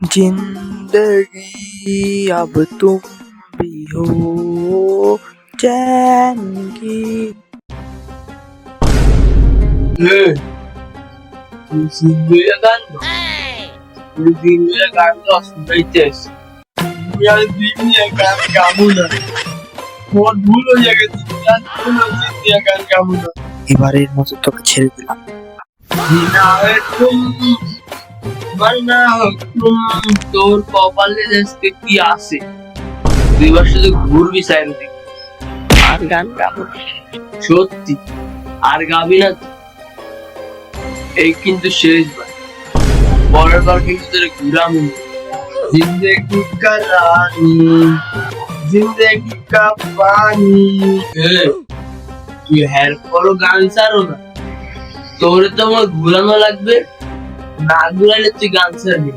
जिंदगी अब तुम भी हो चैन की। Sinduya ganno. Sinduya ganno শুনাইতেছ। ইয়ার সিন্দিয়া গান গাবো না। মোর ভুল হয়ে গেছে। আর কোনো সিন্দিয়া গান গাবো না। এবারের মতো তোকে ছেড়ে দিলাম। জিনা হুকুম মানা হুকুম তোর কপালে আজকে কি আছে? তুই এবার শুধু ঘুরবি চারিদিকে। আর গান গাবো না। সত্যি আর গাবি না তো? এই কিন্তু শেষবার। পরের বার কিন্তু তোর ঘুরামি না। जिंदगी का रानी जिंदगी का पानी তুই হেল্প করো গান ছাড়ো না তোর তো আমার ঘুরানো লাগবে না ঘুরালে তুই গান ছাড়বি